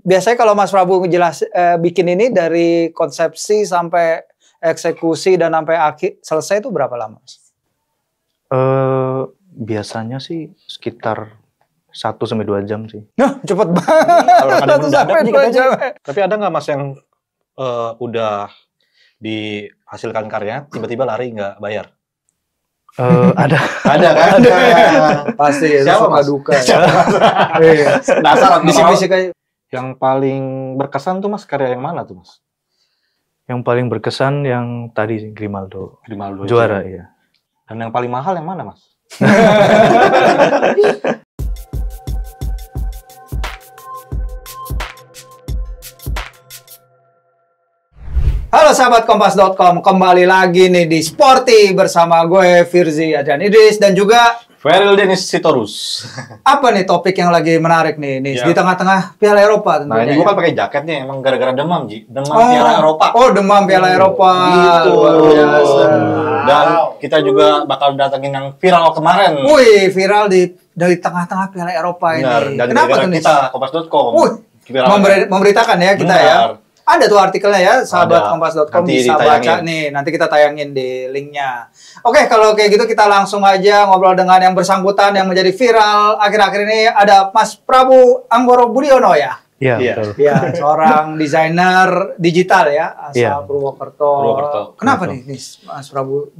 biasanya kalau Mas Prabu bikin ini dari konsepsi sampai eksekusi dan sampai akhir selesai itu berapa lama, Mas? Biasanya sih sekitar 1-2 jam sih. Nah, cepet banget. Kalau ada mendadak nih katanya. jam. Tapi ada nggak Mas yang udah dihasilkan karya tiba-tiba lari nggak bayar? Ada. Ada kan? Ada. Pasti ya, Siapa, suka Mas? duka. Iya. Penasaran. Bisik-bisik aja. Yang paling berkesan tuh Mas karya yang mana tuh Mas? Yang paling berkesan yang tadi sih, Grimaldo juara, iya. Dan yang paling mahal yang mana Mas? Halo sahabat Kompas.com, kembali lagi nih di Sporty bersama gue Firzi Adrian Idris dan juga Feril Denis Sitorus. apa nih topik yang lagi menarik nih Ya. di tengah-tengah Piala Eropa tentunya. Nah ini gue kan pakai jaketnya emang gara-gara demam Ji, Piala Eropa. Oh, demam Piala Eropa. Gitu. Luar biasa. Dan kita juga bakal datengin yang viral kemarin. Wih, viral dari tengah-tengah Piala Eropa Benar. ini. Dan Kenapa gara-gara tuh nih? kita Kompas.com. Wih, memberitakan ya kita ya. Benar. Ada tuh artikelnya ya, sahabat Ada. Kompas.com Nanti bisa ditayangin. baca nih. Nanti kita tayangin di linknya. Oke, kalau kayak gitu kita langsung aja ngobrol dengan yang bersangkutan yang menjadi viral akhir-akhir ini. Ada Mas Prabu Anggoro Budiono ya? Iya, Iya. betul. Ya, seorang desainer digital ya, asal Iya. Purwokerto. Purwokerto. Kenapa nih Mas Prabu?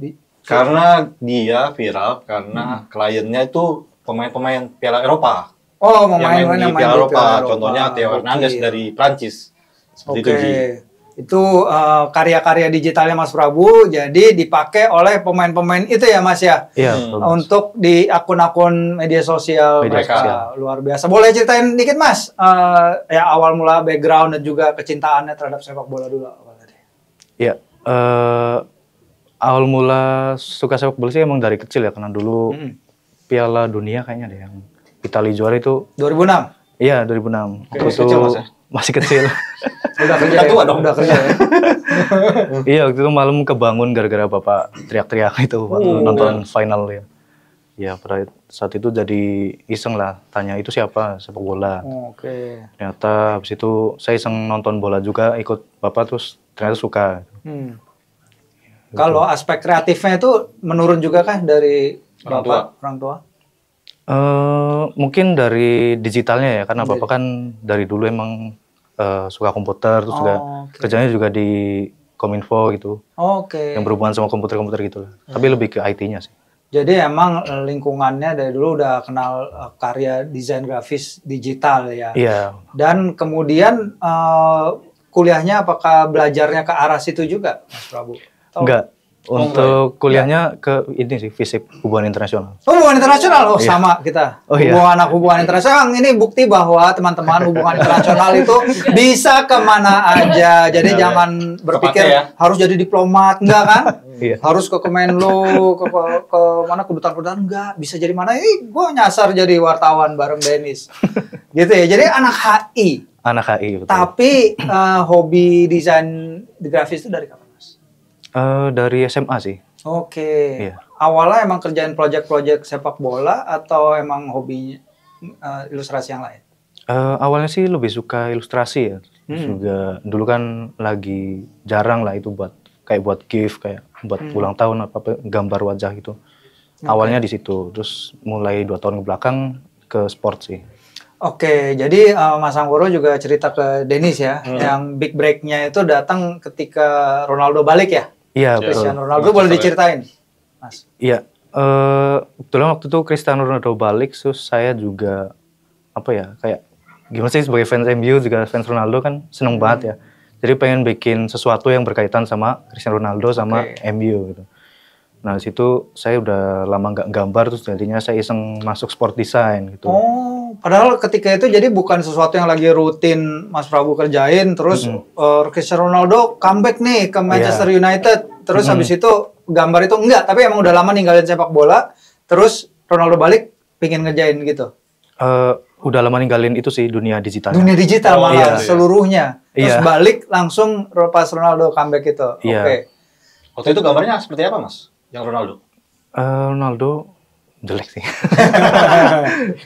Karena dia viral karena kliennya itu pemain-pemain Piala Eropa. Oh, Yang main di Piala di Eropa. Contohnya Theo Hernandez Oke. dari Prancis. Seperti itu, Ji. Itu karya-karya digitalnya Mas Prabu, jadi dipakai oleh pemain-pemain itu ya Mas ya? Iya, Hmm. betul, Mas. Untuk di akun-akun media sosial Media mereka. sosial. Luar biasa. Boleh ceritain dikit Mas, ya awal mula background dan juga kecintaannya terhadap sepak bola dulu. Iya, awal mula suka sepak bola sih emang dari kecil ya, karena dulu Piala Dunia kayaknya deh yang Italia juara itu. 2006? Iya, 2006. Oke, masih kecil, Mas, ya? Masih kecil. Udah kerja Udah tua ya? dong. Udah kerja ya? Iya, waktu itu malam kebangun gara-gara bapak teriak-teriak itu waktu nonton final ya. Ya, pada saat itu jadi iseng lah, tanya itu siapa sepak bola. Oke. Ternyata habis itu saya iseng nonton bola juga, ikut bapak terus ternyata suka. Kalau aspek kreatifnya itu menurun juga kah dari Orang bapak, orang tua? Mungkin dari digitalnya ya, karena bapak kan dari dulu emang suka komputer, terus juga kerjanya juga di Kominfo gitu, Oke. yang berhubungan sama komputer-komputer gitu lah. Tapi lebih ke IT-nya sih. Jadi emang lingkungannya dari dulu udah kenal karya desain grafis digital ya. Iya. Dan kemudian kuliahnya apakah belajarnya ke arah situ juga, Mas Prabu? Atau- Enggak. Untuk kuliahnya ke ini sih, fisip hubungan internasional. Oh, hubungan internasional, Iya. sama kita. Oh, iya. Hubungan internasional. Ini bukti bahwa teman-teman hubungan internasional itu bisa kemana aja. Jadi jangan berpikir Kepake ya. harus jadi diplomat, enggak kan? Iya. Harus ke Kemenlu, ke mana kedutaan-kedutaan, enggak. Bisa jadi mana? Gue nyasar jadi wartawan bareng Dennis. Gitu ya. Jadi anak HI. Anak HI, betul. Tapi hobi desain grafis itu dari kapan, Mas? Dari SMA sih. Oke. Iya. Awalnya emang kerjain project-project sepak bola atau emang hobinya ilustrasi yang lain? Awalnya sih lebih suka ilustrasi ya. Terus juga dulu kan lagi jarang lah itu buat gift, kayak buat ulang tahun apa gambar wajah gitu. Awalnya di situ, terus mulai 2 tahun ke belakang ke sport sih. Oke, jadi Mas Anggoro juga cerita ke Dennis ya, yang big break-nya itu datang ketika Ronaldo balik ya? Iya, betul. Cristiano Ronaldo, boleh diceritain, Mas? Iya, kebetulan waktu itu Cristiano Ronaldo balik, terus saya juga apa ya, kayak gimana sih sebagai fans MU juga fans Ronaldo kan seneng banget ya. Jadi pengen bikin sesuatu yang berkaitan sama Cristiano Ronaldo sama MU gitu. Nah di situ saya udah lama nggak gambar, terus jadinya saya iseng masuk sport design gitu. Oh, padahal ketika itu jadi bukan sesuatu yang lagi rutin Mas Prabu kerjain, terus Cristiano Ronaldo comeback nih ke Manchester United, terus habis itu gambar itu enggak, tapi emang udah lama ninggalin sepak bola, terus Ronaldo balik pingin ngerjain gitu. Udah lama ninggalin itu sih dunia digital. Dunia digital malah iya. seluruhnya, terus Iya. balik langsung pas Ronaldo comeback itu. Iya. Oke. Waktu itu gambarnya seperti apa Mas? Yang Ronaldo? Ronaldo jelek sih.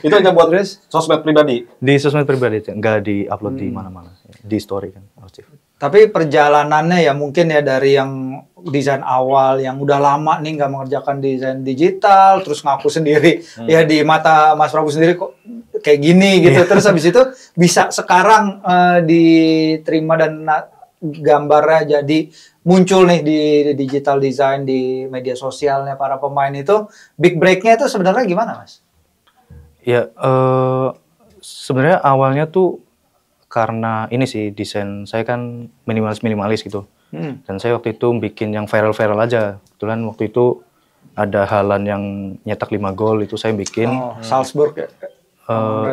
Itu hanya buat Terus? sosmed pribadi. Di sosmed pribadi aja, nggak di-upload di mana-mana. Di story kan, arsip. Tapi perjalanannya ya mungkin ya dari yang desain awal yang udah lama nih nggak mengerjakan desain digital, terus ngaku sendiri ya di mata Mas Prabu sendiri kok kayak gini gitu. Terus habis itu bisa sekarang diterima dan gambarnya jadi muncul nih di digital design di media sosialnya para pemain itu. Big break-nya itu sebenarnya gimana, Mas? Ya, sebenarnya awalnya tuh karena ini sih, desain saya kan minimalis gitu. Dan saya waktu itu bikin yang viral aja. Kebetulan waktu itu ada Haaland yang nyetak 5 gol, itu saya bikin. Salzburg ya.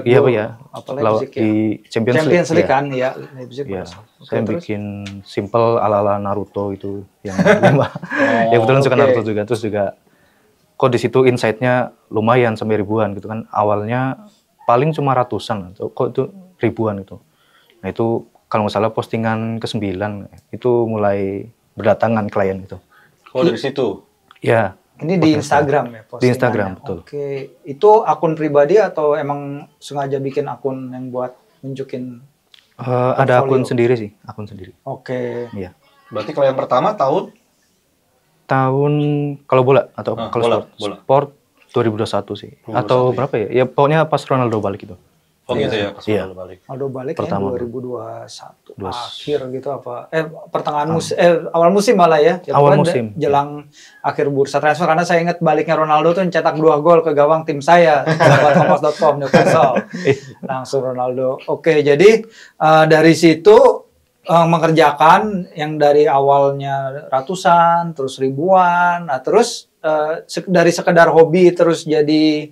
Iya Pak ya, Leipzig ya. di Champions League kan ya. Leipzig. Iya, Oke, saya terus? bikin simple ala-ala Naruto itu yang 5. Ya kebetulan suka Naruto juga. Terus juga kok di situ insight-nya lumayan sampai ribuan gitu kan. Awalnya paling cuma ratusan, kok itu ribuan itu. Nah itu kalau nggak salah postingan ke-9 itu mulai berdatangan klien itu. Oh dari situ. Ya. Ini di Instagram ya postingannya? Di Instagram, betul. Oke. Itu akun pribadi atau emang sengaja bikin akun yang buat nunjukin? Ada akun sendiri sih, akun sendiri. Oke. Iya. Berarti kalau yang pertama tahun Kalau bola atau kalau bola. sport 2021 sih. Atau berapa ya? Ya pokoknya pas Ronaldo balik itu. Oh gitu ya, pas Iya. Ronaldo balik. Aldo balik Pertama, ya 2021 akhir gitu apa? Pertengahan musim, awal musim malah ya. Awal pokoknya musim. Jelang akhir bursa transfer karena saya ingat baliknya Ronaldo tuh cetak 2 gol ke gawang tim saya kompas.com Newcastle. Langsung Ronaldo. Oke, jadi dari situ mengerjakan yang dari awalnya ratusan, terus ribuan, nah terus dari sekedar hobi terus jadi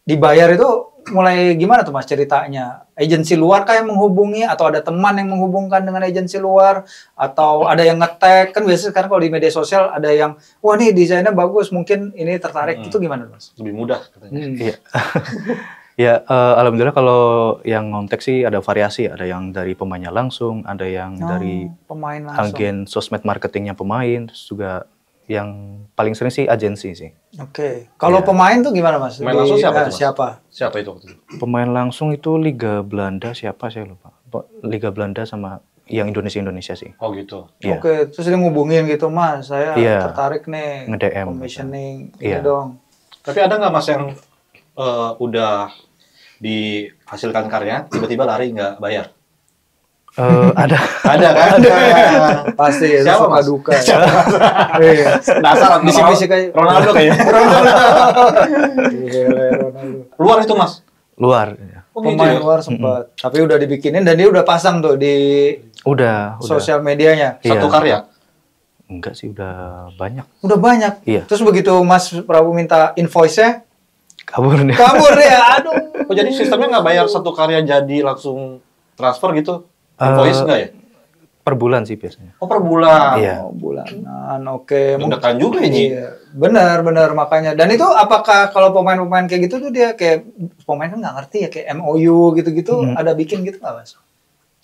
dibayar itu mulai gimana tuh Mas ceritanya? Agensi luar kah yang menghubungi atau ada teman yang menghubungkan dengan agensi luar atau ada yang nge-tag? Kan biasanya sekarang kalau di media sosial ada yang wah nih desainnya bagus mungkin ini tertarik. Itu gimana Mas? Lebih mudah katanya. Iya. Ya, alhamdulillah kalau yang ngontek sih ada variasi, ada yang dari pemainnya langsung, ada yang dari pemain langsung. agen sosmed marketingnya pemain, terus juga yang paling sering sih agensi sih. Oke. Kalau pemain tuh gimana Mas? Pemain langsung siapa tuh, Mas? Siapa itu waktu itu? Pemain langsung itu Liga Belanda siapa saya lupa. Liga Belanda sama yang Indonesia sih. Oh gitu. Iya. Oke, terus dia ngubungin gitu Mas, saya Iya. tertarik nih. Nge-DM. Commissioning, Iya. ini dong. Tapi ada nggak Mas yang udah dihasilkan karya, tiba-tiba lari nggak bayar? Ada. Ada kan? Pasti ya, Siapa, suka Mas? duka. Iya. Penasaran. Bisik-bisik aja. Ronaldo kayaknya. Gila, Ronaldo. Luar itu Mas? Luar. Oh, gitu Pemain ya? luar sempat. Tapi udah dibikinin dan dia udah pasang tuh di Udah. sosial medianya. Satu Iya. karya? Enggak sih, udah banyak. Udah banyak. Iya. Terus begitu Mas Prabu minta invoice-nya, Kabur nih. kabur ya. Aduh. Oh jadi sistemnya nggak bayar satu karya jadi langsung transfer gitu? Invoice nggak ya? Per bulan sih biasanya. Oh per bulan? Iya. Oh, bulanan. Oke. Deg-degan juga ya Ji? Iya, benar makanya. Dan itu apakah kalau pemain-pemain kayak gitu tuh dia kayak pemain kan nggak ngerti ya kayak MOU gitu-gitu ada bikin gitu nggak Mas?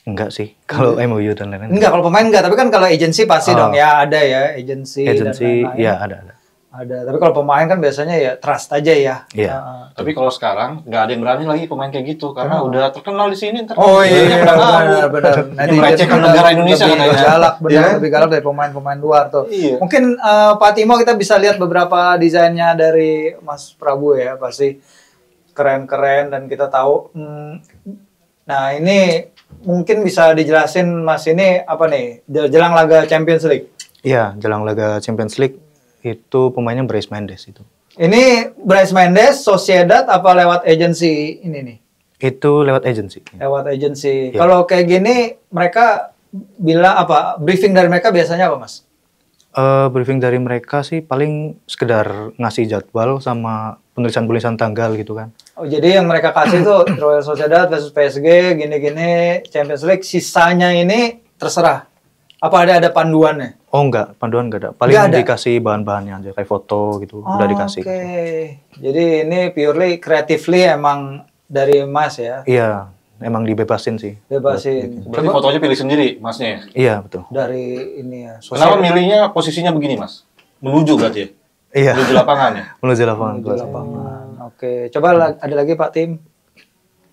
Enggak sih. Kalau MOU dan lain-lain. Enggak, kalau pemain enggak, tapi kan kalau agensi pasti dong ya ada ya agensi dan Agensi, lain-lain. ya ada. Ada, tapi kalau pemain kan biasanya ya trust aja ya. Iya. Tapi kalau sekarang nggak ada yang berani lagi pemain kayak gitu karena udah terkenal di sini. Oh iya, pada tahu. benar. Melecehkan negara Indonesia lebih katanya. galak, benar, Iya. lebih galak dari pemain-pemain luar tuh. Iya. Mungkin Pak Timo kita bisa lihat beberapa desainnya dari Mas Prabu ya, pasti keren-keren dan kita tahu. Nah ini mungkin bisa dijelasin Mas ini apa nih jelang laga Champions League. Iya, jelang laga Champions League itu pemainnya Brais Mendes itu. Ini Brais Mendes, Sociedad apa lewat agensi ini nih? Itu lewat agensi. Lewat agensi. Ya. Kalau kayak gini mereka bilang apa? Briefing dari mereka biasanya apa, Mas? Briefing dari mereka sih paling sekedar ngasih jadwal sama penulisan tanggal gitu kan. Oh, jadi yang mereka kasih itu Real Sociedad versus PSG, gini-gini, Champions League, sisanya ini terserah. Apa ada panduannya? Oh enggak, panduan enggak ada. Paling Nggak ada? dikasih bahan-bahannya aja kayak foto gitu, udah dikasih. Oke. Jadi ini purely creatively emang dari Mas ya? Iya, emang dibebasin sih. Bebasin. Berarti fotonya pilih sendiri masnya ya? Iya, betul. Dari ini ya. Kenapa milihnya posisinya begini Mas? Menuju berarti ya? Iya. Menuju lapangan ya? Menuju lapangan. Menuju lapangan. Oke, coba ada lagi Pak Tim.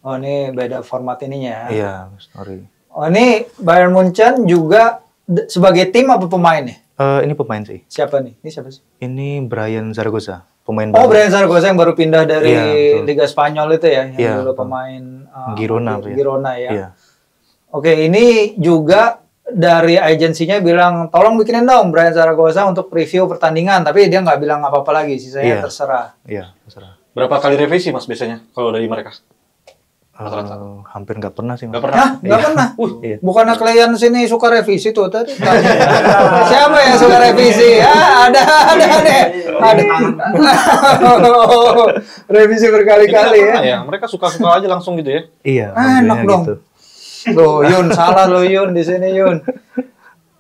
Oh ini beda format ininya. Iya, sorry. Oh ini Bayern Munchen juga sebagai tim apa pemain nih? Ini pemain sih. Siapa nih? Ini siapa sih? Ini Brian Zaragoza, pemain Oh, baru. Brian Zaragoza yang baru pindah dari Iya, betul. Liga Spanyol itu ya, yang Iya, dulu betul. pemain Girona, ya. Girona ya. Iya. Oke, ini juga dari agensinya bilang tolong bikinin dong Brian Zaragoza untuk preview pertandingan, tapi dia nggak bilang apa-apa lagi, sisanya Iya. terserah. Iya, terserah. Berapa kali revisi Mas biasanya kalau dari mereka? Hampir nggak pernah sih, Mas. Nggak pernah. Hah? Nggak pernah? Iya. Bukannya kalian sini suka revisi tuh tadi? Siapa yang suka revisi? Ada deh. Ada. Revisi berkali-kali ya. Ya, mereka suka-suka aja langsung gitu ya. Iya, Enak alhamdulillah dong. gitu. Loh, Yun, salah lo Yun di sini Yun.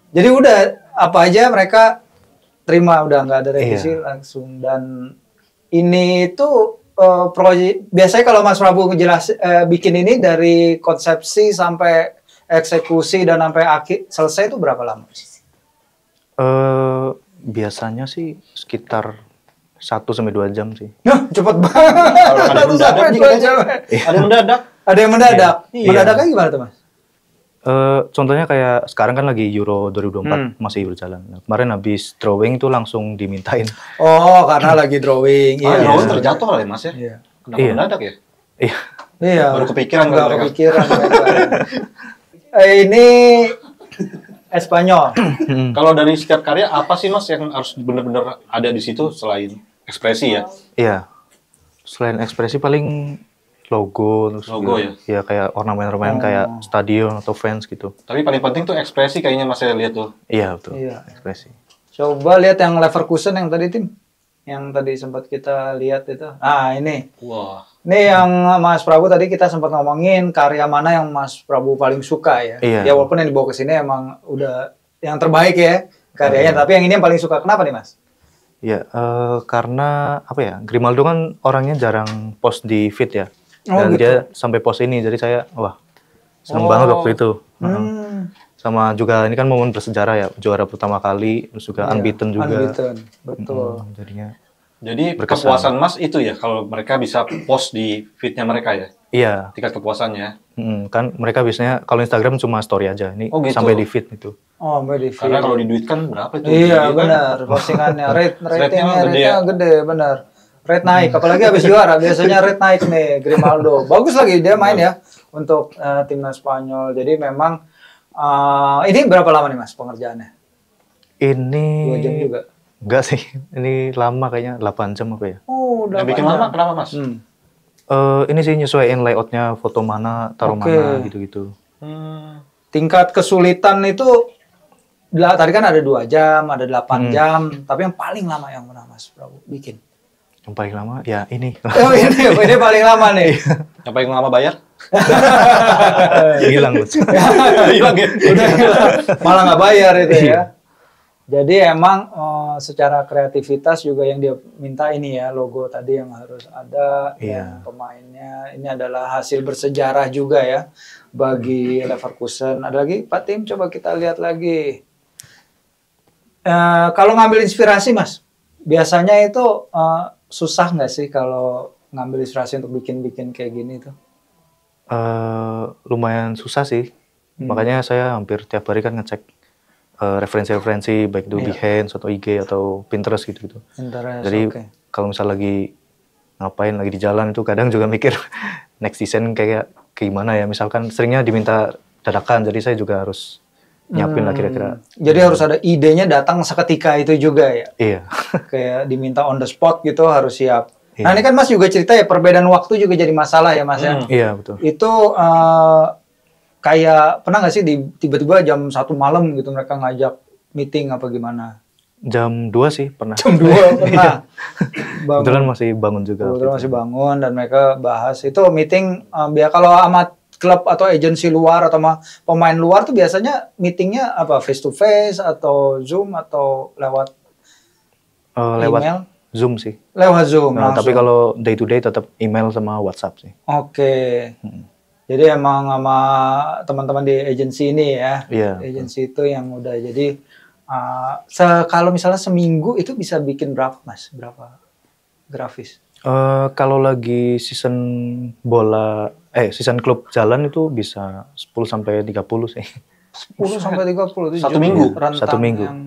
Jadi udah apa aja mereka terima, udah nggak ada revisi langsung. Dan ini itu proyek biasanya kalau Mas Prabu bikin ini dari konsepsi sampai eksekusi dan sampai akhir selesai itu berapa lama? Biasanya sih sekitar 1-2 jam sih. Nah, cepet banget. Kalau ada yang mendadak nih kayaknya. Ada yang mendadak. Ada yang mendadak. Iya. Mendadaknya gimana tuh Mas? Contohnya kayak sekarang kan lagi Euro 2024 masih berjalan. Nah, kemarin habis drawing itu langsung dimintain. Oh, karena lagi drawing. Ah, Iya. drawing terjatuh kali Mas ya. Iya. Kenapa Iya. mendadak ya? Iya. Iya. Baru kepikiran Nggak kali mereka. kepikiran mereka. Ini Espanyol. Kalau dari setiap karya apa sih Mas yang harus benar-benar ada di situ selain ekspresi ya? Iya. Selain ekspresi paling logo terus Logo juga, ya kayak ornamen-ornamen kayak stadion atau fans gitu. Tapi paling penting tuh ekspresi kayaknya Mas saya lihat tuh. Iya, betul. Iya. Ekspresi. Coba lihat yang Leverkusen yang tadi Tim. Yang tadi sempat kita lihat itu. Ah, ini. Wah. Ini yang Mas Prabu tadi kita sempat ngomongin karya mana yang Mas Prabu paling suka ya. Iya. Ya walaupun yang dibawa ke sini emang udah yang terbaik ya karyanya, tapi yang ini yang paling suka. Kenapa nih Mas? Iya, karena apa ya? Grimaldo kan orangnya jarang post di feed ya. Oh, Dan gitu. dia sampai post ini, jadi saya seneng banget waktu itu. Sama juga ini kan momen bersejarah ya, juara pertama kali, terus juga unbeaten juga. Unbeaten, betul. Jadinya Jadi Berkesan. kepuasan Mas itu ya kalau mereka bisa post di feed-nya mereka ya. iya, Tingkat kepuasannya. kan mereka biasanya kalau Instagram cuma story aja, ini Oh, gitu. sampai di feed itu. Oh, Mbak Karena kalau diduitkan berapa itu? Iya, Kan? benar. Postingannya ratingnya gede ya? gede, benar. Rate naik, apalagi habis juara biasanya rate naik nih Grimaldo. Bagus lagi dia main ya untuk timnas Spanyol. Jadi memang ini berapa lama nih Mas pengerjaannya? Ini 2 jam juga. enggak sih, ini lama kayaknya 8 jam apa ya. Oh, udah Yang bikin panjang. lama kenapa Mas? Ini sih nyesuaiin layoutnya, foto mana, taruh Oke. mana gitu-gitu. Tingkat kesulitan itu tadi kan ada 2 jam, ada 8 jam, tapi yang paling lama yang mana Mas Prabu bikin? Yang paling lama ya ini. Oh, ini paling lama nih. Yang paling lama bayar? Hilang Bos. Hilang ya? Udah malah nggak bayar itu ya. Jadi emang secara kreativitas juga yang dia minta ini ya, logo tadi yang harus ada, yang pemainnya ini adalah hasil bersejarah juga ya bagi Leverkusen. Ada lagi Pak Tim, coba kita lihat lagi. Kalau ngambil inspirasi Mas, biasanya itu susah nggak sih kalau ngambil inspirasi untuk bikin kayak gini tuh? Lumayan susah sih. Makanya saya hampir tiap hari kan ngecek referensi-referensi baik itu Behance atau IG atau Pinterest gitu-gitu. Jadi kalau misal lagi ngapain, lagi di jalan itu kadang juga mikir next season kayak gimana ya. Misalkan seringnya diminta dadakan, jadi saya juga harus nyiapin lah kira-kira. Jadi harus ada idenya datang seketika itu juga ya? Iya. Kayak diminta on the spot gitu harus siap. Nah ini kan Mas juga cerita ya perbedaan waktu juga jadi masalah ya Mas ya? Iya betul. Itu kayak pernah nggak sih tiba-tiba jam 1 malam gitu mereka ngajak meeting apa gimana? Jam 2 sih pernah. Jam 2 pernah. Kebetulan masih bangun juga. Kebetulan masih bangun dan mereka bahas itu meeting biar kalau amat klub atau agensi luar atau pemain luar tuh biasanya meetingnya apa face to face atau Zoom atau lewat lewat email? Zoom sih. Lewat Zoom. Nah, langsung. tapi kalau day to day tetap email sama WhatsApp sih. Oke. Jadi emang sama teman-teman di agensi ini ya. Iya. Agensi itu yang udah jadi kalau misalnya seminggu itu bisa bikin berapa Mas? Berapa grafis? Kalau lagi season season klub jalan itu bisa 10 sampai 30 sih. 10 sampai 30 itu Satu juga minggu? rentang Satu minggu. yang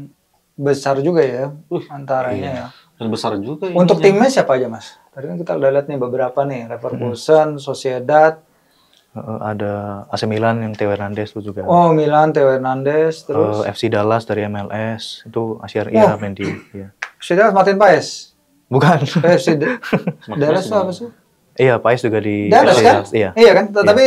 besar juga ya antaranya Iya. ya. Dan besar juga Untuk ininya. timnya siapa aja Mas? Tadi kan kita udah lihat nih beberapa nih, Leverkusen, Sociedad, Ada AC Milan yang Theo Hernandez itu juga. oh Milan, Theo Hernandez, terus FC Dallas dari MLS itu Asyar Iramendi. Iya. Sociedad Martin Paes. Bukan. FC Dallas itu apa sih? Iya, Paes juga di Dallas FC kan? Dallas, iya. Iya kan? Tapi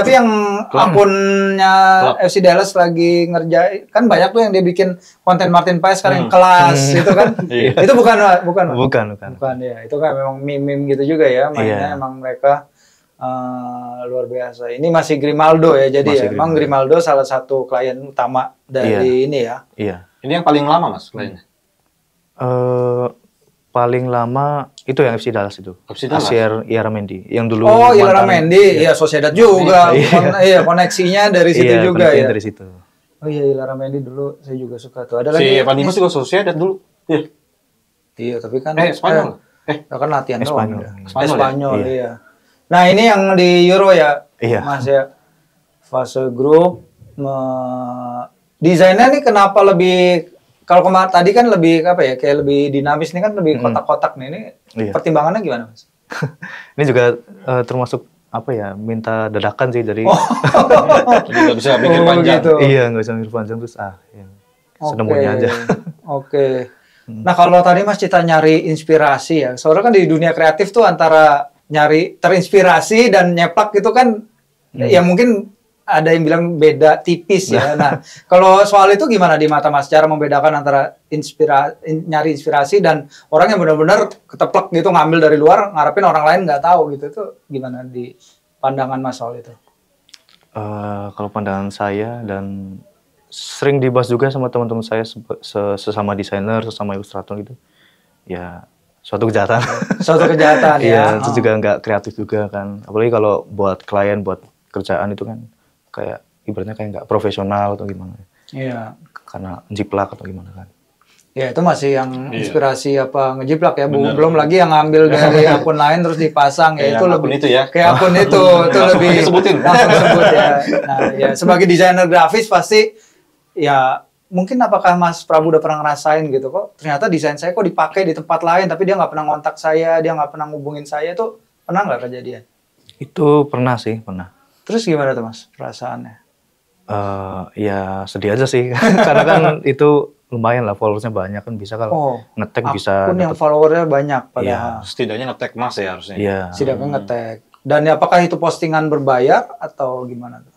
yang akunnya FC Dallas lagi ngerjain kan banyak tuh yang dia bikin konten Martin Paes kan yang kelas itu kan. Iya. Itu bukan. Bukan. Bukan ya. Itu kan memang meme gitu juga ya mainnya Iya. emang mereka luar biasa. Ini masih Grimaldo ya. Jadi Masih ya, emang Grimaldo salah satu klien utama dari ini ya. Iya. Ini yang paling lama Mas kliennya. Paling lama itu yang FC Dallas itu. FC Dallas? Asyar Iramendi yang dulu Oh, mantan- Illaramendi, ya Sociedad juga. Iya, koneksinya dari situ Iya, juga koneksinya ya. dari situ. Oh iya, Illaramendi dulu saya juga suka tuh. Ada Si lagi. Evan Dimas juga Sociedad dulu. Iya. Iya, tapi kan Spanyol. kan latihan doang. Spanyol. udah. Spanyol ya? Spanyol, Iya. iya. Nah, ini yang di Euro ya. Iya. Mas ya. Fase grup desainnya nih kenapa lebih kalau kemarin tadi kan lebih apa ya? Kayak lebih dinamis nih kan lebih kotak-kotak nih. Ini Iya. pertimbangannya gimana, Mas? Ini juga termasuk apa ya, minta dadakan sih dari Jadi nggak bisa bikin panjang. gitu. iya, nggak bisa mikir panjang terus senemunya aja. Oke. Nah, kalau tadi Mas Cita nyari inspirasi ya. Soalnya kan di dunia kreatif tuh antara nyari terinspirasi dan nyeplak gitu kan ya mungkin ada yang bilang beda tipis ya. Nah, kalau soal itu gimana di mata Mas cara membedakan antara nyari inspirasi dan orang yang benar-benar keteplek gitu ngambil dari luar ngarepin orang lain nggak tahu gitu, itu gimana di pandangan Mas soal itu? Kalau pandangan saya dan sering dibahas juga sama teman-teman saya sesama desainer, sesama ilustrator gitu, ya suatu kejahatan. Suatu kejahatan ya. Iya, itu juga nggak kreatif juga kan. Apalagi kalau buat klien, buat kerjaan itu kan kayak ibaratnya kayak nggak profesional atau gimana. Iya. Karena jiplak atau gimana kan. Ya itu masih yang inspirasi apa ngejiplak ya, belum lagi yang ngambil dari akun lain terus dipasang ya, itu lebih itu ya. kayak akun itu lebih Sebutin. langsung sebut ya. Nah ya sebagai desainer grafis pasti ya mungkin apakah Mas Prabu udah pernah ngerasain gitu kok ternyata desain saya kok dipakai di tempat lain tapi dia nggak pernah ngontak saya, dia nggak pernah ngubungin saya, itu pernah nggak kejadian? Itu pernah sih, pernah. Terus gimana tuh Mas perasaannya? Ya sedih aja sih, karena kan itu lumayan lah followersnya banyak kan, bisa kalau nge-tag bisa Akun yang dapet- followernya banyak padahal. Iya. Setidaknya nge-tag Mas ya harusnya. Iya. Sedangkan nge-tag. Dan apakah itu postingan berbayar atau gimana tuh?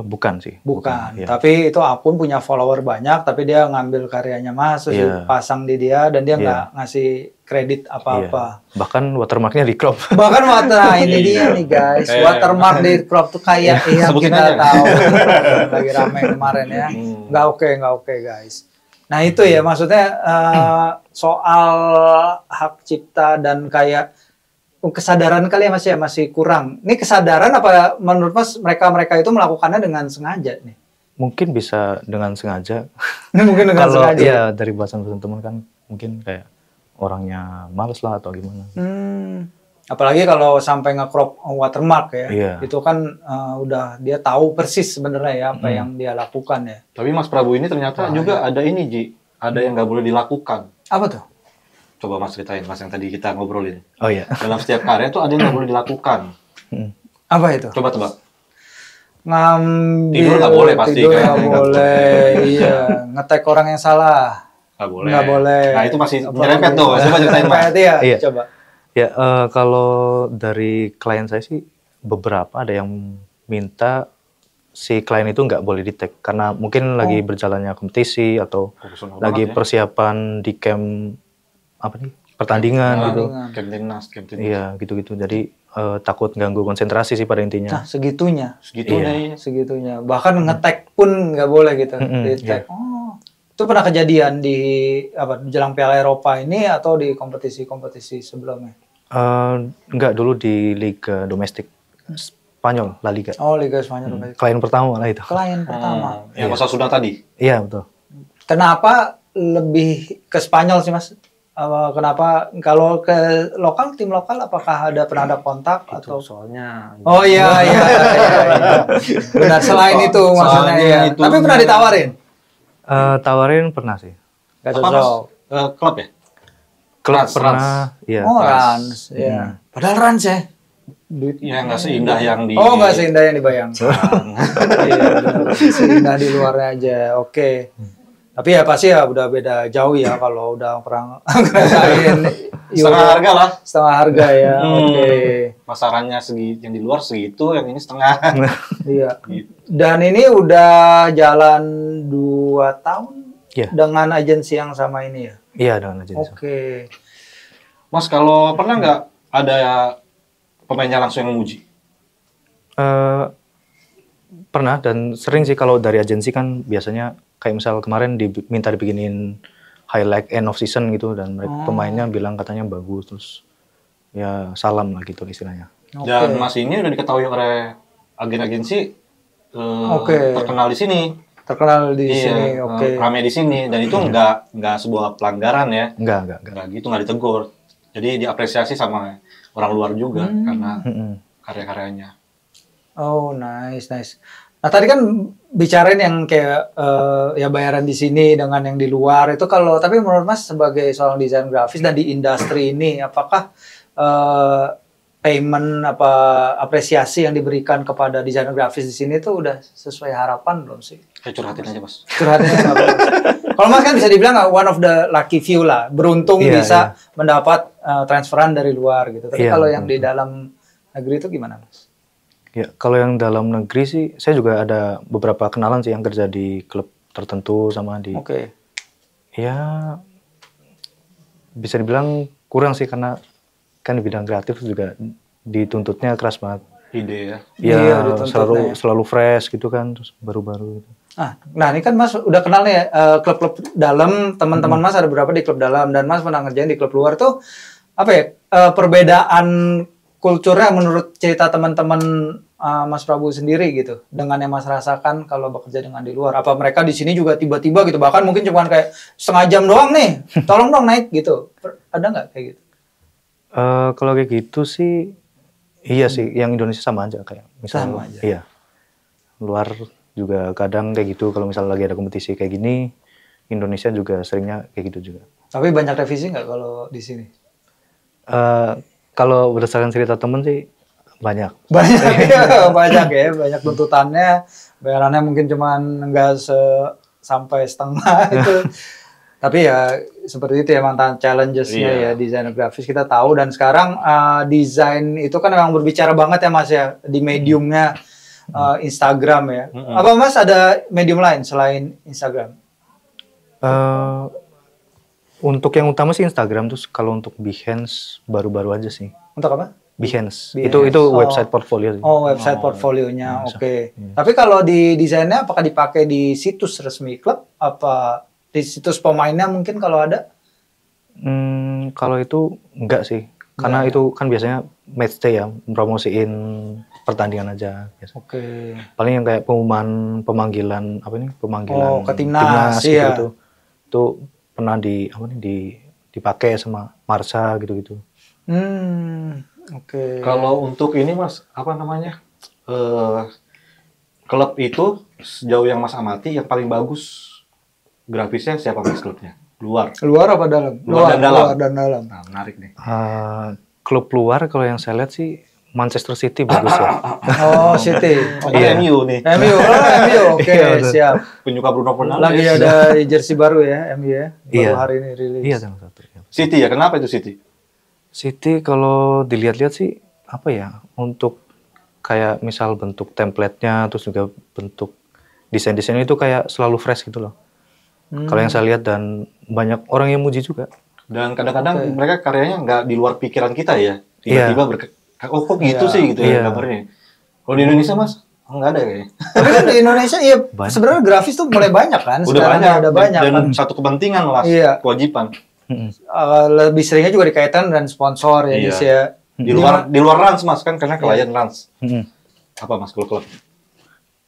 Bukan sih. Bukan, Iya. tapi itu akun punya follower banyak, tapi dia ngambil karyanya Mas, terus Iya. dipasang di dia, dan dia Iya. nggak ngasih kredit Iya. apa-apa. Bahkan watermarknya di crop. Bahkan nah ini dia nih guys, watermark di crop tuh kayak yang sebutin kita aja. tahu lagi rame kemarin ya, nggak oke guys. Nah itu ya maksudnya soal hak cipta dan kayak kesadaran kali ya Mas ya masih kurang. Ini kesadaran apa menurut Mas mereka itu melakukannya dengan sengaja nih? Mungkin bisa dengan sengaja. Ini mungkin dengan Kalau sengaja. iya dari bahasan teman kan mungkin kayak orangnya males lah atau gimana. Apalagi kalau sampai nge-crop watermark ya. Iya. Itu kan udah dia tahu persis sebenarnya ya apa yang dia lakukan ya. Tapi Mas Prabu ini ternyata juga ada ini Ji, ada yang nggak boleh dilakukan. Apa tuh? Coba Mas ceritain Mas yang tadi kita ngobrolin. Oh iya. Dalam setiap karya tuh ada yang nggak boleh dilakukan. Apa itu? Coba tebak. Ngambil Tidur nggak boleh pasti, tidur kan? nggak boleh, iya. Nge-tag orang yang salah. Nggak boleh. Nggak boleh. Nah itu masih Apa nyerempet lagi? tuh. Coba ceritain Mas. Nyerempet, iya. Iya. Coba. Ya kalau dari klien saya sih beberapa ada yang minta si klien itu nggak boleh di tag karena mungkin lagi berjalannya kompetisi atau Profesional lagi banget ya. persiapan di camp apa nih pertandingan gitu. Camp Timnas. Iya gitu-gitu. Jadi takut ganggu konsentrasi sih pada intinya. Nah, segitunya. Segitunya. Segitunya. Bahkan nge-tag pun nggak boleh gitu. Di-tag. Oh. Itu pernah kejadian di jelang Piala Eropa ini atau di kompetisi-kompetisi sebelumnya? Enggak, dulu di liga domestik Spanyol, La Liga. Oh, Liga Spanyol. Klien pertama lah itu. Klien pertama. Yang Mas Sudah tadi. Iya betul. Kenapa lebih ke Spanyol sih Mas? Kenapa kalau ke lokal, tim lokal apakah pernah ada kontak Itu atau? soalnya. Oh iya. Benar, selain itu maksudnya Soalnya ya. itu- Tapi pernah ditawarin? Tawarin pernah sih. Gak Apa, Mas? cocok. Klub ya? Klub Rans, pernah, iya. Oh, Rans. Rans. Ya. Padahal Rans ya. Ya nggak seindah yang di. Oh, nggak seindah yang dibayangkan. Iya, benar. Seindah di luarnya aja. Oke. Tapi ya pasti ya udah beda jauh ya kalau udah pernah ngerasain Setengah Euro. harga lah. Setengah harga ya. Oke. Pasarannya yang di luar segitu, yang ini setengah. Iya. Gitu. Dan ini udah jalan 2 tahun Iya. dengan agensi yang sama ini ya. Iya dengan agensi. Oke. Mas, kalau pernah nggak ada pemainnya langsung yang memuji? Eh, pernah dan sering sih kalau dari agensi kan biasanya kayak misal kemarin minta dibikinin highlight end of season gitu dan pemainnya bilang katanya bagus terus ya salam lah gitu istilahnya. Dan Mas ini udah diketahui oleh agen-agensi Oke. terkenal di sini. Terkenal di Iya, sini. Oke. rame di sini dan itu nggak sebuah pelanggaran ya. Enggak. Nggak gitu, nggak ditegur. Jadi diapresiasi sama orang luar juga karena karya-karyanya. Oh, nice. Nah, tadi kan bicarain yang kayak ya bayaran di sini dengan yang di luar itu tapi menurut Mas sebagai seorang desain grafis dan di industri ini apakah payment apresiasi yang diberikan kepada desainer grafis di sini tuh udah sesuai harapan belum sih? Kayak curhatin aja, Mas. Curhatnya nggak apa-apa. Kalau Mas kan bisa dibilang one of the lucky few lah, beruntung Iya, bisa mendapat transferan dari luar gitu. Tapi Iya, kalau yang betul. di dalam negeri itu gimana, Mas? Ya, kalau yang dalam negeri sih, saya juga ada beberapa kenalan sih yang kerja di klub tertentu sama di, Oke. ya bisa dibilang kurang sih karena kan di bidang kreatif juga dituntutnya keras banget. Ide ya. Ya Iya, dituntutnya. selalu fresh gitu kan, terus baru-baru gitu. Nah ini kan Mas udah kenal nih klub-klub dalam, teman-teman Mas ada berapa di klub dalam dan Mas pernah ngerjain di klub luar tuh apa ya perbedaan kulturnya menurut cerita teman-teman Mas Prabu sendiri gitu dengan yang Mas rasakan kalau bekerja dengan di luar. Apa mereka di sini juga tiba-tiba gitu bahkan mungkin cuma kayak setengah jam doang nih, tolong dong naik gitu. Ada nggak kayak gitu? Kalau kayak gitu sih, iya sih, yang Indonesia sama aja kayak misalnya, Sama aja. iya, luar juga kadang kayak gitu kalau misalnya lagi ada kompetisi kayak gini, Indonesia juga seringnya kayak gitu juga. Tapi banyak revisi nggak kalau di sini? Kalau berdasarkan cerita temen sih banyak. Banyak ya, banyak tuntutannya, bayarannya mungkin cuman nggak sampai setengah itu. Tapi ya seperti itu ya mantan challenges-nya ya desainer grafis kita tahu dan sekarang desain itu kan memang berbicara banget ya Mas ya di mediumnya Instagram ya. Apa Mas ada medium lain selain Instagram? Untuk yang utama sih Instagram, terus kalau untuk Behance baru-baru aja sih. Untuk apa? Behance. Behance. Itu website portfolio sih. Oh, website portfolionya. Oke. Tapi kalau di desainnya apakah dipakai di situs resmi klub apa di situs pemainnya mungkin kalau ada? Kalau itu enggak sih. Karena itu kan biasanya matchday ya, promosiin pertandingan aja biasa. Oke. Paling yang kayak pengumuman pemanggilan Oh, ke timnas, iya. gitu. Itu pernah dipakai sama Marsa gitu-gitu. Oke. Kalau untuk ini Mas, apa namanya? Klub itu sejauh yang Mas amati yang paling bagus grafisnya siapa Mas klubnya? Luar. Luar apa dalam? Luar dan dalam. Luar dan dalam. Nah, menarik nih. Klub luar kalau yang saya lihat sih Manchester City bagus ya. Oh, City. Oh, MU nih. MU. Oke, Iya, betul. siap. Penyuka Bruno Fernandes. Lagi ada jersey baru ya, MU ya. Baru Iya. hari ini rilis. Iya salah satu. City ya, kenapa itu City? City kalau dilihat-lihat sih apa ya, untuk kayak misal bentuk template-nya terus juga bentuk desain-desainnya itu kayak selalu fresh gitu loh. Kalau yang saya lihat dan banyak orang yang muji juga. Dan kadang-kadang mereka karyanya nggak di luar pikiran kita ya. Tiba-tiba oh kok gitu sih gitu ya gambarnya. Kalau di Indonesia Mas, nggak ada kayaknya. Tapi kan di Indonesia iya sebenarnya grafis tuh mulai banyak kan. Udah Sekarang banyak. Ada banyak Dan kan. satu kepentingan lah, Iya. kewajiban. Lebih seringnya juga dikaitkan dengan sponsor ya, Iya. Dis, ya. Di luar Rans Mas kan karena klien Rans. Apa Mas klub?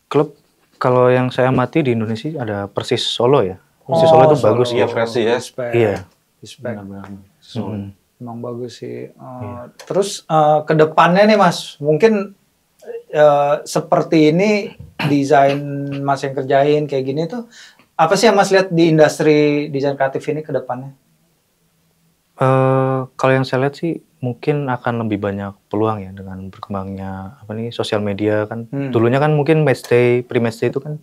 Klub kalau yang saya amati di Indonesia ada Persis Solo ya. Persis Solo itu bagus. Iya, fresh ya. Iya. Respect. Benar-benar. Emang bagus sih. Terus ke depannya nih Mas, mungkin seperti ini desain Mas yang kerjain kayak gini tuh apa sih yang Mas lihat di industri desain kreatif ini ke depannya? Kalau yang saya lihat sih mungkin akan lebih banyak peluang ya dengan berkembangnya sosial media kan. Dulunya kan mungkin pre-match day itu kan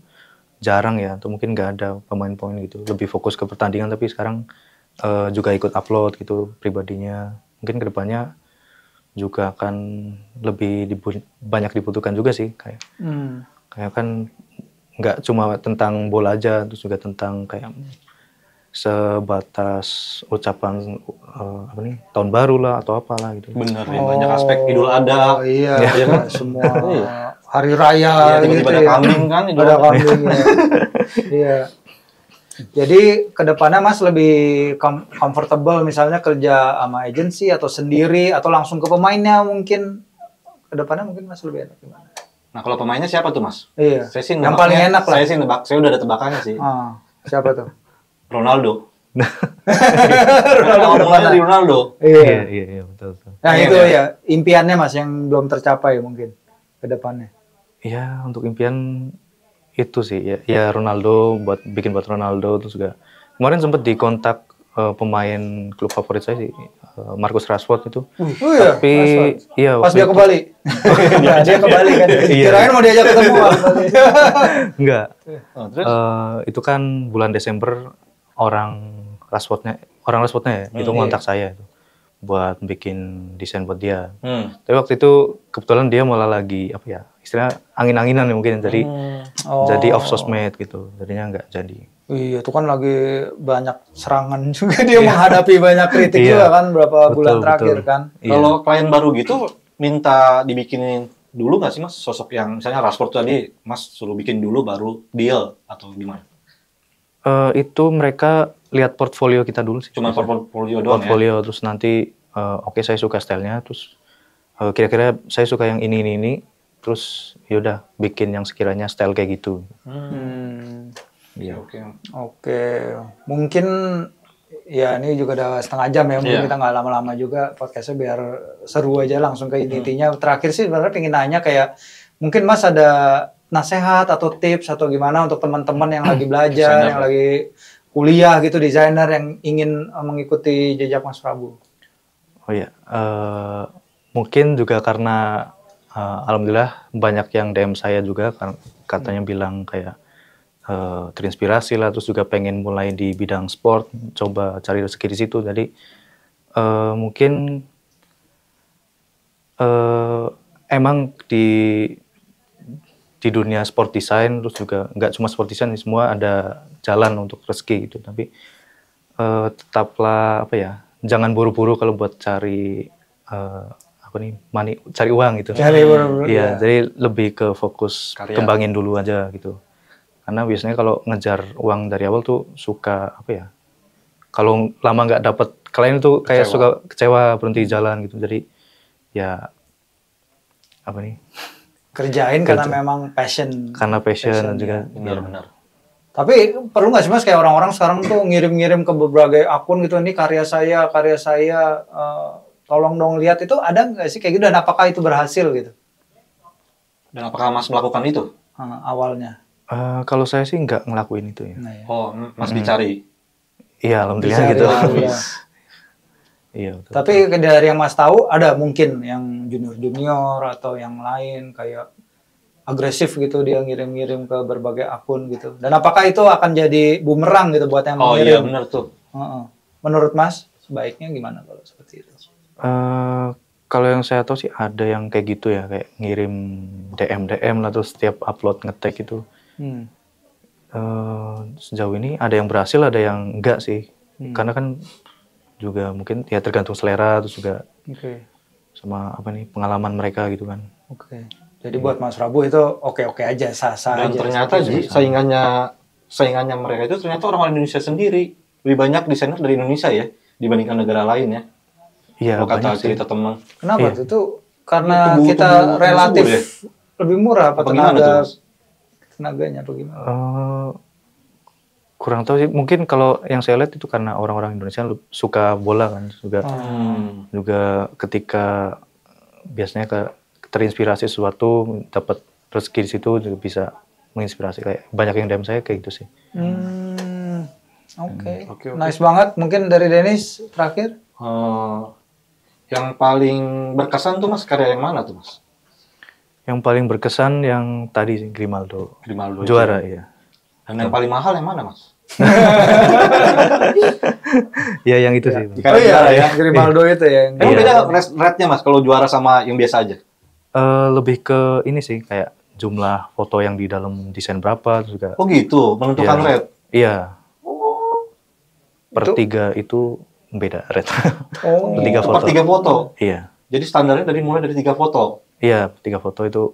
jarang ya, atau mungkin nggak ada pemain-pemain gitu. Lebih fokus ke pertandingan, tapi sekarang juga ikut upload gitu pribadinya. Mungkin kedepannya juga akan lebih banyak dibutuhkan juga sih kayak kan nggak cuma tentang bola aja, terus juga tentang kayak sebatas ucapan tahun baru lah atau apalah gitu. Bener ya, banyak aspek Idul Adha. Iya, ya kan? semua hari raya tiba-tiba gitu ada kambing kan Idul ada Adha. kambing ya. Iya. Jadi kedepannya Mas lebih comfortable misalnya kerja sama agensi atau sendiri atau langsung ke pemainnya mungkin kedepannya mungkin Mas lebih enak gimana? Nah kalau pemainnya siapa tuh Mas? Iya. Saya sih yang paling enak lah. Saya sih nebak, saya udah ada tebakannya sih. Siapa tuh? Ronaldo. Ronaldo Ronaldo di Ronaldo. Iya betul. Nah itu ya impiannya Mas yang belum tercapai mungkin ke depannya. Iya, untuk impian itu sih ya Ronaldo, buat Ronaldo. Terus juga kemarin sempat dikontak pemain klub favorit saya sih, Marcus Rashford itu. Tapi iya pas dia ke Bali. Dia ke Bali kan. Kirain mau diajak ketemu. Enggak. Itu kan bulan Desember orang Rashfordnya ya, itu ngontak saya itu buat bikin desain buat dia. Tapi waktu itu kebetulan dia malah lagi istilah angin-anginan ya mungkin, jadi off sosmed gitu, jadinya nggak jadi. Iya, itu kan lagi banyak serangan juga dia menghadapi banyak kritik juga kan berapa bulan terakhir kan. Kalau klien baru gitu minta dibikinin dulu nggak sih Mas sosok yang misalnya Rashford tadi Mas suruh bikin dulu baru deal atau gimana? Itu mereka lihat portfolio kita dulu sih. Cuma portfolio doang ya? Terus nanti oke, saya suka stylenya, terus kira-kira saya suka yang ini, terus yaudah bikin yang sekiranya style kayak gitu. Iya. Oke. Mungkin ya ini juga udah setengah jam ya, mungkin kita nggak lama-lama juga podcastnya biar seru aja langsung ke intinya. Terakhir sih sebenarnya pengen nanya kayak mungkin Mas ada nasihat atau tips atau gimana untuk teman-teman yang lagi belajar, yang lagi kuliah gitu, desainer yang ingin mengikuti jejak Mas Prabu? Oh iya, mungkin juga karena alhamdulillah banyak yang DM saya juga katanya bilang kayak terinspirasi lah, terus juga pengen mulai di bidang sport, coba cari rezeki di situ. Jadi mungkin emang di dunia sport design, terus juga nggak cuma sport design, semua ada jalan untuk rezeki gitu. Tapi tetaplah jangan buru-buru kalau buat cari cari uang gitu. Cari buru-buru. Iya, jadi lebih ke fokus kembangin dulu aja gitu. Karena biasanya kalau ngejar uang dari awal tuh suka kalau lama nggak dapet klien tuh kayak suka kecewa, berhenti jalan gitu. Jadi ya kerjain karena memang passion. Karena passion juga. Benar-benar. Tapi perlu nggak sih Mas kayak orang-orang sekarang tuh ngirim-ngirim ke berbagai akun gitu, ini karya saya, tolong dong lihat, itu ada nggak sih kayak gitu, dan apakah itu berhasil gitu? Dan apakah Mas melakukan itu? Awalnya. Kalau saya sih nggak ngelakuin itu ya. Nah, ya. Oh, Mas dicari? Iya, alhamdulillah gitu. Iya. Betul. Tapi dari yang Mas tahu ada mungkin yang junior atau yang lain kayak agresif gitu, dia ngirim-ngirim ke berbagai akun gitu. Dan apakah itu akan jadi bumerang gitu buat yang mengirim? Oh iya benar tuh. Menurut Mas sebaiknya gimana kalau seperti itu? Kalau yang saya tahu sih ada yang kayak gitu ya, kayak ngirim DM lah, terus setiap upload nge-tag itu. Sejauh ini ada yang berhasil, ada yang enggak sih. Karena kan juga mungkin ya tergantung selera, terus juga sama pengalaman mereka gitu kan. Jadi buat Mas Prabu itu oke-oke aja, sah-sah aja. Dan ternyata saingannya mereka itu ternyata orang Indonesia sendiri. Lebih banyak desainer dari Indonesia ya dibandingkan negara lain ya. Iya, kalau kata cerita teman. Kenapa tuh? Itu karena kita relatif lebih murah apa tenaganya apa gimana? Kurang tahu sih, mungkin kalau yang saya lihat itu karena orang-orang Indonesia suka bola kan, juga ketika biasanya terinspirasi sesuatu, dapat rezeki di situ juga bisa menginspirasi, kayak banyak yang DM saya kayak gitu sih. Oke. Nice banget. Mungkin dari Dennis terakhir. Yang paling berkesan tuh Mas, karya yang mana tuh Mas? Yang paling berkesan yang tadi sih, Grimaldo juara, iya. Dan yang paling mahal yang mana Mas? Ya yang itu sih. Oh iya, Grimaldo itu ya. Emang beda rate-nya Mas kalau juara sama yang biasa aja? Lebih ke ini sih, kayak jumlah foto yang di dalam desain berapa juga. Oh gitu, menentukan rate? Iya. Per 3 itu beda rate. Per 3 foto? Iya. Jadi standarnya mulai dari 3 foto? Iya, 3 foto itu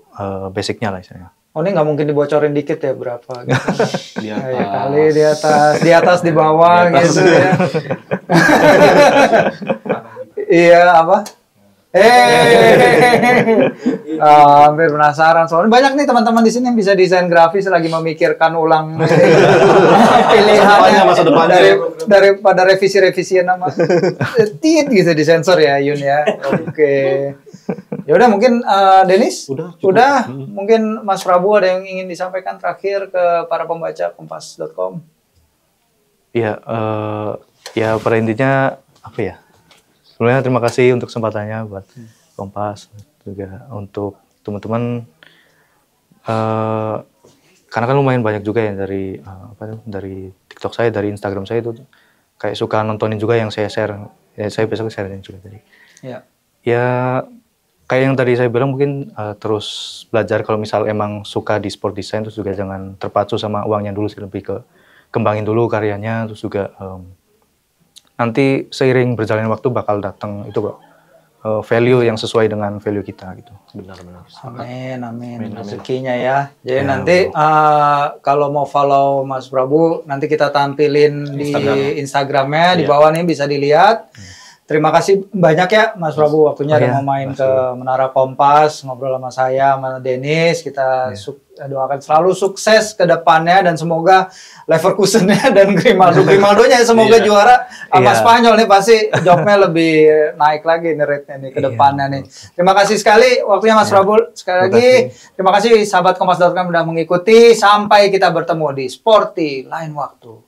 basicnya lah istilahnya. Oh ini nggak mungkin dibocorin dikit ya berapa gitu. Di atas. Ya, kali di atas, di bawah gitu ya. Iya apa? Hampir penasaran soalnya banyak nih teman-teman di sini yang bisa desain grafis lagi memikirkan ulang pilihannya masa depannya daripada revisi-revisian nama tit gitu disensor ya Yun ya. Oke. Ya udah mungkin Dennis udah mungkin Mas Prabu ada yang ingin disampaikan terakhir ke para pembaca kompas.com. Iya, ya pada intinya apa ya? Sebenarnya terima kasih untuk kesempatannya buat Kompas, juga untuk teman-teman, karena kan lumayan banyak juga ya dari dari TikTok saya, dari Instagram saya itu kayak suka nontonin juga yang saya share, ya saya besok sharein juga tadi. Ya kayak yang tadi saya bilang mungkin terus belajar, kalau misal emang suka di sport design terus juga jangan terpacu sama uangnya dulu sih, lebih ke kembangin dulu karyanya, terus juga nanti seiring berjalannya waktu bakal datang itu kok value yang sesuai dengan value kita gitu. Benar-benar. Amin. Rezekinya ya. Jadi nanti kalau mau follow Mas Prabu nanti kita tampilin di Instagramnya di bawah nih bisa dilihat. Terima kasih banyak ya Mas Prabu waktunya udah mau main ke Menara Kompas, ngobrol sama saya, sama Dennis. Kita doakan selalu sukses ke depannya dan semoga Leverkusennya dan Grimaldonya semoga juara sama Spanyol nih, pasti jobnya lebih naik lagi nih rate-nya nih ke depannya nih. Terima kasih sekali waktunya Mas Prabu. Sekali lagi terima kasih sahabat Kompas.com udah mengikuti. Sampai kita bertemu di Sporty lain waktu.